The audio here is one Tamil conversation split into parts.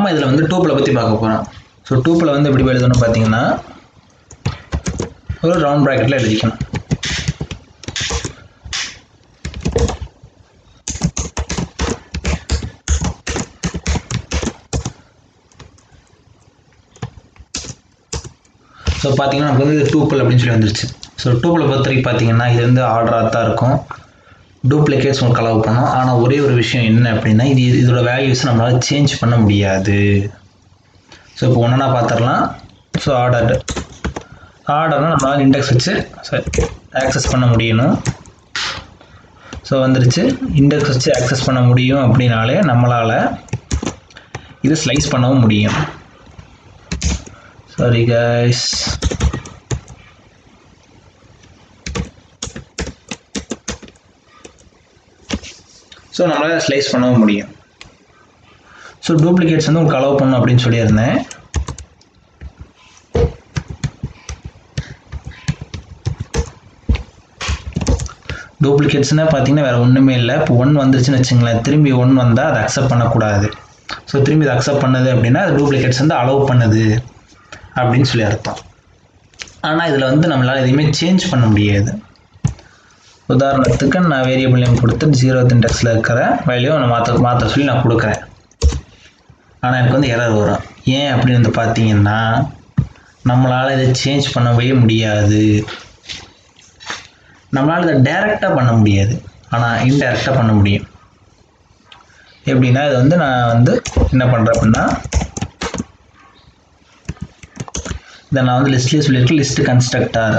நம்ம இதில் வந்து டூப்பில் பற்றி பார்க்க போகிறோம். ஸோ டூப்பில் வந்து எப்படி எழுதணும் பார்த்தீங்கன்னா ஒரு ரவுண்ட் ப்ராக்கெட்டில் எழுதிக்கணும். ஸோ பார்த்தீங்கன்னா நமக்கு வந்து டூப்பிள் அப்படின்னு சொல்லி வந்துருச்சு. ஸோ டூப்பில் பொறுத்த வரைக்கும் பார்த்தீங்கன்னா இது வந்து ஆர்டராக தான் இருக்கும். டூப்ளிகேட்ஸ் உங்களுக்கு அலோவ் பண்ணோம். ஆனால் ஒரே ஒரு விஷயம் என்ன அப்படின்னா இதோட வேல்யூஸ் நம்மளால் சேஞ்ச் பண்ண முடியாது. ஸோ இப்போ ஒன்றா பார்த்துடலாம். ஸோ ஆர்டர்னால் நம்மளால் இண்டெக்ஸ் வச்சு ஆக்சஸ் பண்ண முடியணும். ஸோ வந்துருச்சு. இண்டெக்ஸ் வச்சு ஆக்சஸ் பண்ண முடியும் அப்படின்னாலே நம்மளால் இது ஸ்லைஸ் பண்ணவும் முடியும். Sorry guys. ஸோ நம்மளால் ஸ்லைஸ் பண்ணவும் முடியும். ஸோ டூப்ளிகேட்ஸ் வந்து உங்களுக்கு அலோவ் பண்ணணும் அப்படின்னு சொல்லியிருந்தேன். டூப்ளிகேட்ஸ்னால் பார்த்தீங்கன்னா வேறு ஒன்றுமே இல்லை. இப்போ 1 வந்துருச்சுன்னு வச்சுங்களேன், திரும்பி 1 வந்தால் அதை அக்செப்ட் பண்ணக்கூடாது. ஸோ திரும்பி அதை அக்செப்ட் பண்ணுது அப்படின்னா அது டூப்ளிகேட்ஸ் வந்து அலோவ் பண்ணுது அப்படின்னு சொல்லி அர்த்தம். ஆனால் இதில் வந்து நம்மளால் எதையுமே சேஞ்ச் பண்ண முடியாது. உதாரணத்துக்கு நான் வேரியபிள் நேம் கொடுத்து 0th இண்டெக்ஸில் இருக்கிற வேல்யூ நான் மாற்ற சொல்லி நான் கொடுக்குறேன். ஆனால் எனக்கு வந்து எரர் வரும். ஏன் அப்படின்னு வந்து பார்த்தீங்கன்னா நம்மளால் இதை சேஞ்ச் பண்ணவே முடியாது. நம்மளால் இதை டைரெக்டாக பண்ண முடியாது, ஆனால் இன்டைரக்டாக பண்ண முடியும். எப்படின்னா இது வந்து நான் வந்து என்ன பண்ணுறேன் அப்படின்னா இதை நான் வந்து லிஸ்ட்லேயே சொல்லியிருக்கேன், லிஸ்ட்டு கன்ஸ்ட்ரக்டர்.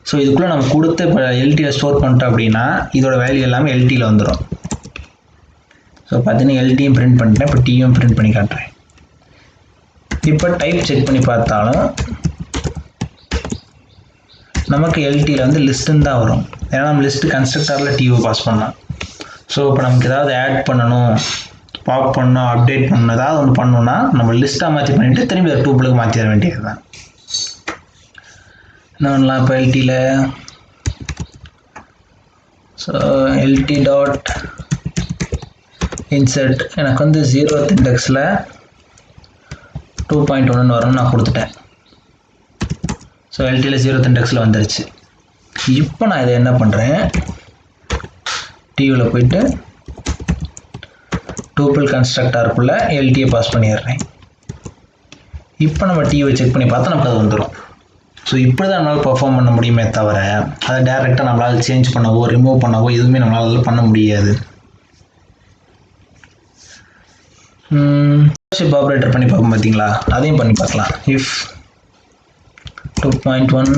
ஸோ இதுக்குள்ளே நம்ம கொடுத்து இப்போ எல்டியில் ஸ்டோர் பண்ணிட்டோம் அப்படின்னா இதோட வேல்யூ எல்லாமே எல்டியில் வந்துடும். ஸோ பார்த்தீங்கன்னா எல்டியும் பிரிண்ட் பண்ணிட்டேன், இப்போ டியும் பிரிண்ட் பண்ணி காட்டுறேன். இப்போ டைப் செக் பண்ணி பார்த்தாலும் நமக்கு எல்டியில் வந்து லிஸ்ட்டுன்னு தான் வரும். ஏன்னா நம்ம லிஸ்ட்டு கன்ஸ்ட்ரக்டரில் டியூ பாஸ் பண்ணலாம். ஸோ இப்போ நமக்கு ஏதாவது ஆட் பண்ணணும், பாப் பண்ணணும், அப்டேட் பண்ணணும், ஏதாவது ஒன்று பண்ணணும்னா நம்ம லிஸ்ட்டாக மாற்றி பண்ணிவிட்டு திரும்பி ஒரு டூப்பிளுக்கு மாற்றி தர வேண்டியது தான். என்ன பண்ணலாம் இப்போ எல்டியில்? ஸோ எல்டி டாட் இன்சர்ட் எனக்கு வந்து 0th இண்டெக்ஸில் 2.1 வரணும்னு நான் கொடுத்துட்டேன். ஸோ எல்டியில் 0th இண்டெக்ஸில் வந்துருச்சு. இப்போ நான் இதை என்ன பண்ணுறேன், டியூவில் போயிட்டு டூப்பிள் கன்ஸ்ட்ரக்டருக்குள்ளே எல்டியை பாஸ் பண்ணிடுறேன். இப்போ நம்ம டியூவை செக் பண்ணி பார்த்தா நமக்கு அது வந்துடும். ஸோ இப்படி தான் நம்மளால் பெர்ஃபார்ம் பண்ண முடியுமே தவிர அதை டேரெக்டாக நம்மளால் சேஞ்ச் பண்ணவோ ரிமூவ் பண்ணவோ எதுவுமே நம்மளால் பண்ண முடியாது. ஷிப் ஆப்ரேட்டர் பண்ணி பார்ப்போம் பார்த்தீங்களா, அதையும் பண்ணி பார்க்கலாம். If 2.1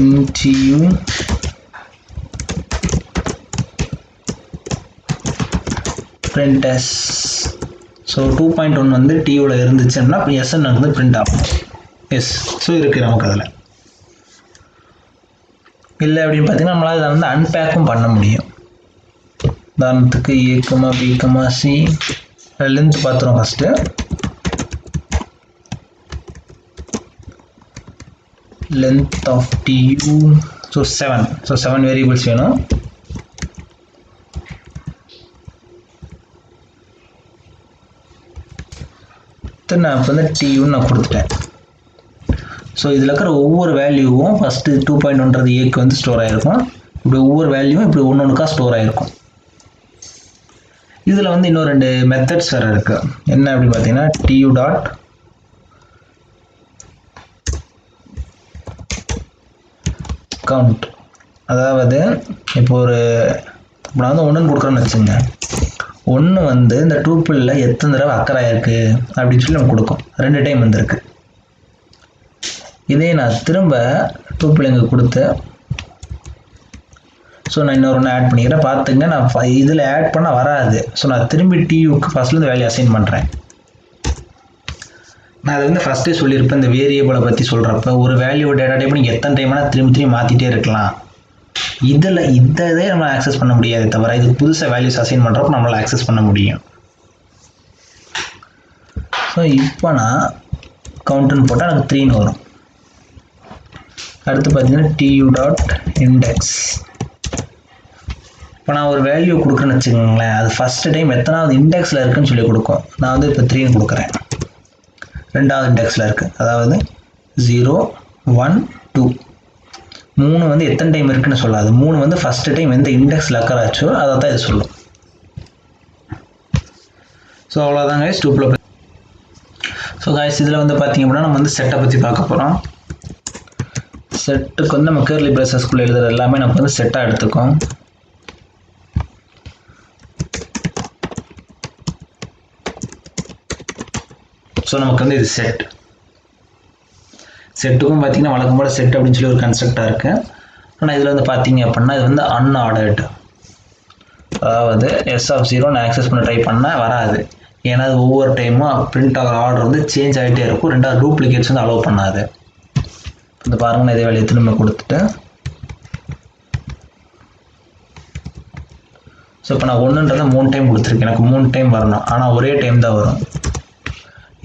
MTU print s. So 2.1 வந்து டியூவில் இருந்துச்சுன்னா இப்போ எஸ்என் வந்து பிரிண்ட் ஆகும். எஸ். ஸோ இருக்குது நமக்கு அதில். இல்லை அப்படின்னு பார்த்தீங்கன்னா நம்மளால் அதை வந்து அன்பேக்கும் பண்ண முடியும். உதாரணத்துக்கு A, B, C லென்த் பார்த்துருவோம் first. length of tu. So 7. So 7 variables வேணும். நான் இப்போ வந்து tu நான் கொடுத்துட்டேன். ஸோ இதில் இருக்கிற ஒவ்வொரு வேல்யூவும் ஃபஸ்ட்டு 2.1ன்றது ஏக்கு வந்து ஸ்டோர் ஆகிருக்கும். இப்படி ஒவ்வொரு வேல்யூவும் இப்படி ஒன்றுக்கா ஸ்டோர் ஆகிருக்கும். இதில் வந்து இன்னும் 2 மெத்தட்ஸ் வேறு இருக்குது. என்ன அப்படின்னு பார்த்தீங்கன்னா tu டாட் கவுண்ட். அதாவது இப்போ நான் வந்து 1 கொடுக்குறேன்னு வச்சுங்க, 1 வந்து இந்த டூப்பிளில் எத்தனை தடவை அக்கர் ஆகிருக்கு அப்படின்னு சொல்லி நம்ம கொடுக்கும். 2 டைம் வந்திருக்கு. இதே நான் திரும்ப டூப்பிள் இங்கே கொடுத்து ஸோ நான் இன்னொரு ஒன்று ஆட் பண்ணிக்கிறேன். பார்த்துங்க நான் இதில் ஆட் பண்ண வராது. ஸோ நான் திரும்பி டியூக்கு ஃபஸ்ட்லேருந்து வேல்யூ அசைன் பண்ணுறேன். நான் அதை வந்து ஃபஸ்ட்டே சொல்லியிருப்பேன். இந்த வேரியபிளை பற்றி சொல்கிறப்ப ஒரு வேல்யூ டேட்டா டைப் நீங்கள் எத்தனை டைம்னா திரும்பி மாற்றிட்டே இருக்கலாம். இதில் இதே நம்ம ஆக்சஸ் பண்ண முடியாது தவிர இது புதுசாக வேல்யூஸ் அசைன் பண்ணுறப்ப நம்மளால் ஆக்சஸ் பண்ண முடியும். ஸோ இப்போ நான் கவுண்ட்டுன்னு போட்டால் எனக்கு 3ன்னு வரும். அடுத்து பார்த்தீங்கன்னா tu டாட் இண்டெக்ஸ் இப்போ நான் ஒரு வேல்யூ கொடுக்குறேன்னு வச்சுக்கோங்களேன், அது ஃபஸ்ட்டு டைம் எத்தனாவது இண்டெக்ஸில் இருக்குன்னு சொல்லி கொடுக்கும். நான் வந்து இப்போ 3ன்னு கொடுக்குறேன், 2வது இண்டெக்ஸில் இருக்குது. அதாவது 0 1 2 3 வந்து எத்தனை டைம் இருக்குன்னு சொல்லாது. 3 வந்து ஃபஸ்ட்டு டைம் எந்த இண்டெக்ஸில் அக்கர் ஆச்சோ அதை தான் இது சொல்லும். ஸோ அவ்வளோதான் கைஸ் டூப்பில். ஸோ கைஸ் இதில் வந்து பார்த்திங்க அப்படின்னா நம்ம வந்து செட்டை பற்றி பார்க்க போகிறோம். செட்டுக்கு வந்து நம்ம கர்லி பிரேசஸ்குள்ளே எழுதுகிற எல்லாமே நமக்கு வந்து செட்டாக எடுத்துக்கும். ஸோ நமக்கு வந்து இது செட்டுக்கும் பார்த்தீங்கன்னா வழக்கம் போல செட் அப்படின்னு சொல்லி ஒரு கன்செப்டாக இருக்குது. ஆனால் இதில் வந்து பார்த்தீங்க அப்படின்னா இது வந்து அன்ஆர்டர்டு. அதாவது S0 நான் ஆக்சஸ் பண்ண ட்ரை பண்ணால் வராது. ஏன்னா அது ஒவ்வொரு டைமும் பிரிண்ட் ஆகிற ஆர்டர் வந்து சேஞ்ச் ஆகிட்டே இருக்கும். 2வது டூப்ளிகேட்ஸ் வந்து அலோவ் பண்ணாது. இந்த பாருங்க, நான் இதே வேலையை திரும்ப கொடுத்துட்டு ஸோ இப்போ நான் 1ன்றதை 3 டைம் கொடுத்துருக்கேன். எனக்கு 3 டைம் வரணும், ஆனால் ஒரே டைம் தான் வரும்.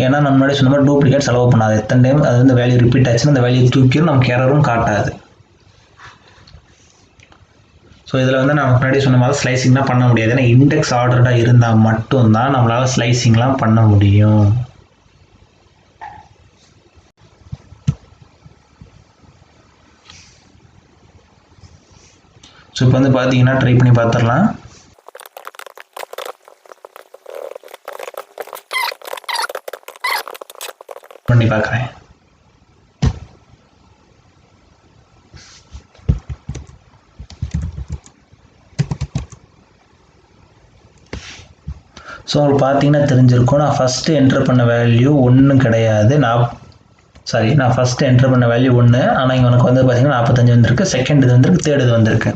ஏன்னா நம்ம முன்னாடி சொன்ன மாதிரி டூப்ளிகேட்ஸ் அலோவ் பண்ணாது. எத்தனை டைம் அது வந்து வேல்யூ ரிப்பீட் ஆச்சுன்னா அந்த வேல்யூ தூக்கிடும், நமக்கு எரரும் காட்டாது. ஸோ இதில் வந்து நான் முன்னாடி சொன்ன மாதிரி ஸ்லைசிங்லாம் பண்ண முடியாது. ஏன்னா இண்டெக்ஸ் ஆர்டர்டாக இருந்தால் மட்டும்தான் நம்மளால் ஸ்லைசிங்லாம் பண்ண முடியும். ஸோ இப்போ வந்து பார்த்தீங்கன்னா ட்ரை பண்ணி பார்த்துடலாம். பண்ணி பார்க்குறேன். ஸோ உங்களுக்கு பார்த்தீங்கன்னா தெரிஞ்சிருக்கும், நான் ஃபஸ்ட்டு என்டர் பண்ண வேல்யூ 1 கிடையாது. நான் ஃபஸ்ட்டு என்டர் பண்ண வேல்யூ 1, ஆனால் இங்கே எனக்கு வந்து பார்த்தீங்கன்னா 45 வந்திருக்கு. செகண்ட் இது வந்திருக்கு, தேர்ட் இது வந்திருக்கு.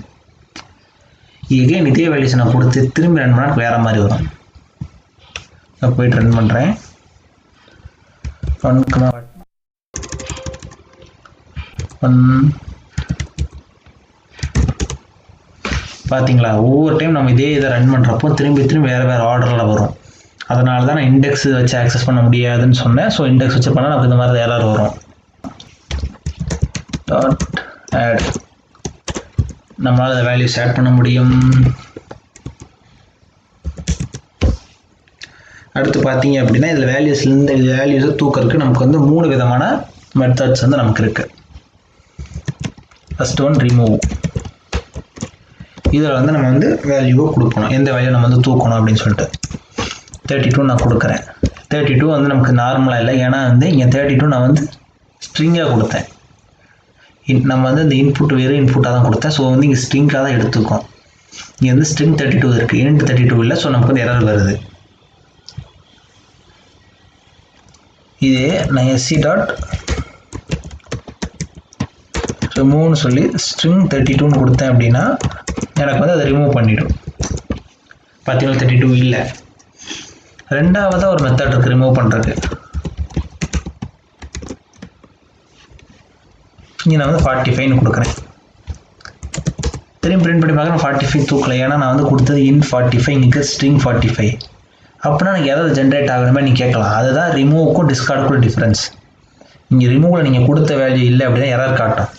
எகெயின் இதே வேல்யூஸ் நான் கொடுத்து திரும்பி ரன் பண்ணால் வேறு மாதிரி வரும். நான் போயிட்டு ரன் பண்ணுறேன். பார்த்தீங்களா, ஒவ்வொரு டைம் நம்ம இதே இதை ரன் பண்ணுறப்போ திரும்பி வேறு ஆர்டரில் வரும். அதனால தான் நான் இண்டெக்ஸ் வச்சு ஆக்சஸ் பண்ண முடியாதுன்னு சொன்னேன். ஸோ இண்டெக்ஸ் வச்சு பண்ணால் நமக்கு இந்த மாதிரி எரர் வரும். ஆட் நம்மளால் அந்த வேல்யூஸ் ஆட் பண்ண முடியும். அடுத்து பார்த்தீங்க அப்படின்னா இதில் வேல்யூஸ்லேருந்து வேல்யூஸை தூக்கிறதுக்கு நமக்கு வந்து 3 விதமான மெத்தட்ஸ் வந்து நமக்கு இருக்குது. First one remove. இதில் வந்து நம்ம வந்து வேல்யூவை கொடுக்கணும், எந்த வேல்யூ நம்ம வந்து தூக்கணும் அப்படின்னு சொல்லிட்டு. 32 நான் கொடுக்குறேன். 32 வந்து நமக்கு நார்மலாக இல்லை, ஏன்னா வந்து இங்கே 32 நான் வந்து ஸ்ட்ரிங்காக கொடுத்தேன். நம்ம வந்து இந்த இன்புட் வேறு இன்புட்டாக தான் கொடுத்தேன். ஸோ வந்து இங்கே ஸ்ட்ரிங்காக தான் எடுத்துக்கும். இங்கே வந்து ஸ்ட்ரிங் 32 இருக்குது, இன்ட் 32 இல்லை. ஸோ நமக்கு வந்து எரர் வருது. இதே நான் SC டாட் ரிமூவ்னு சொல்லி ஸ்ட்ரிங் 32ன்னு கொடுத்தேன் அப்படின்னா எனக்கு வந்து அதை ரிமூவ் பண்ணிவிடும். பார்த்தீங்கன்னா 32 இல்லை. ரெண்டாவதாக ஒரு மெத்தட் இருக்குது ரிமூவ் பண்ணுறதுக்கு. இங்கே நான் வந்து 45ன்னு கொடுக்குறேன். திரும்பி பிரிண்ட் பண்ணி பார்க்குறேன் 45 தூக்கலை. ஏன்னா நான் வந்து கொடுத்தது இன் 45, இங்கே ஸ்ட்ரிங் 45. அப்படின்னா எனக்கு எதாவது ஜென்ரேட் ஆகணுமே நீங்கள் கேட்கலாம். அதுதான் ரிமூவுக்கும் டிஸ்கார்டுக்கும் டிஃப்ரென்ஸ். இங்கே ரிமூவில் நீங்கள் கொடுத்த வேல்யூ இல்லை அப்படின்னா எரர் காட்டும்.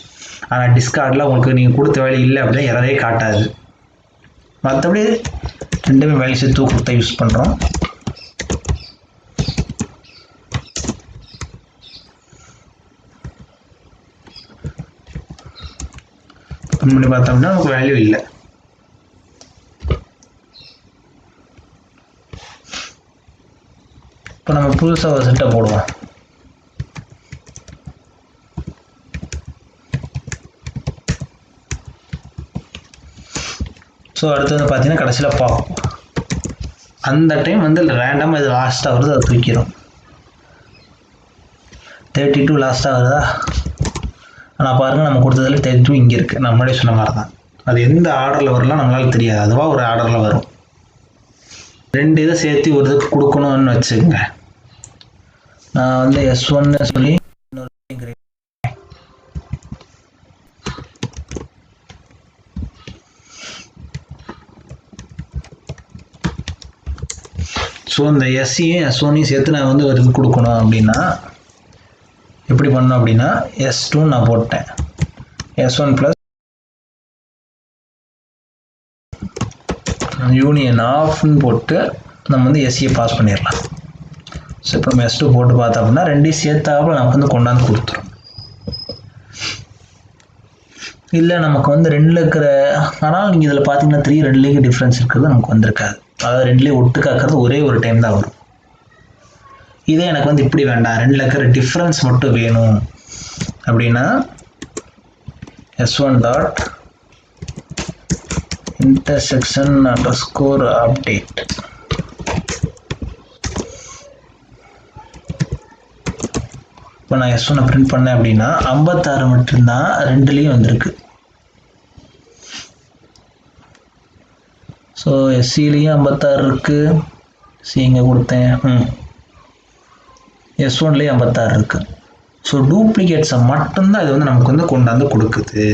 ஆனால் டிஸ்கார்டில் உங்களுக்கு நீங்கள் கொடுத்த வேல்யூ இல்லை அப்படின்னா எரரே காட்டாது. மற்றபடி ரெண்டுமே வேல்யூஸை தூக்கத்தை யூஸ் பண்ணுறோம். பண்ணி பார்த்தோம்னா நமக்கு வேல்யூ இல்லை. இப்போ நம்ம புதுசாக ஒரு செட்டை போடுவோம். ஸோ அடுத்து வந்து பார்த்தீங்கன்னா கடைசியில் பாப். அந்த டைம் வந்து ரேண்டமாக இது லாஸ்ட்டாக வருது, அதை தூக்கிடும். 32 லாஸ்ட்டாக வருதா? ஆனால் பாருங்கள், நம்ம கொடுத்ததில் 32 இங்கே இருக்குது. நான் முன்னாடி சொன்ன மாதிரி தான். அது எந்த ஆர்டரில் வரலாம் நம்மளால் தெரியாது, அதுவாக ஒரு ஆர்டரில் வரும். 2 இதை சேர்த்து ஒரு இதுக்கு கொடுக்கணும்னு வச்சுக்கோங்க. நான் வந்து S1 சொல்லி ஸோ இந்த எஸ்சியும் S1ஐயும் சேர்த்து நான் வந்து ஒரு இது கொடுக்கணும் அப்படின்னா எப்படி பண்ணணும் அப்படின்னா S2 நான் போட்டேன். S1 + யூனியன் ஆஃப்னு போட்டு நம்ம வந்து எஸ்சியை பாஸ் பண்ணிடலாம். ஸோ இப்போ நம்ம S2 போட்டு பார்த்தோம் அப்படின்னா ரெண்டையும் சேர்த்தாப்புல நமக்கு வந்து கொண்டாந்து கொடுத்துரும். இல்லை நமக்கு வந்து ரெண்டில் இருக்கிற, ஆனால் நீங்கள் இதில் பார்த்தீங்கன்னா 3 ரெண்டுலேயும் டிஃப்ரென்ஸ் இருக்கிறது நமக்கு வந்திருக்காது. அதாவது ரெண்டுலேயும் ஒட்டுக்காக்கிறது ஒரே ஒரு டைம் தான் வரும். இதே எனக்கு வந்து இப்படி வேண்டாம், ரெண்டில் இருக்கிற டிஃப்ரென்ஸ் மட்டும் வேணும் அப்படின்னா S1 dot intersection underscore update. இப்போ நான் S1 பிரிண்ட் பண்ணேன் அப்படின்னா 56 மட்டும்தான் ரெண்டுலேயும் வந்திருக்கு. ஸோ எஸ்சிலையும் 56 இருக்கு, சி இங்கே கொடுத்தேன், S1லேயும் 56 இருக்கு. ஸோ டூப்ளிகேட்ஸை மட்டும்தான் இது வந்து நமக்கு வந்து கொண்டாந்து கொடுக்குது.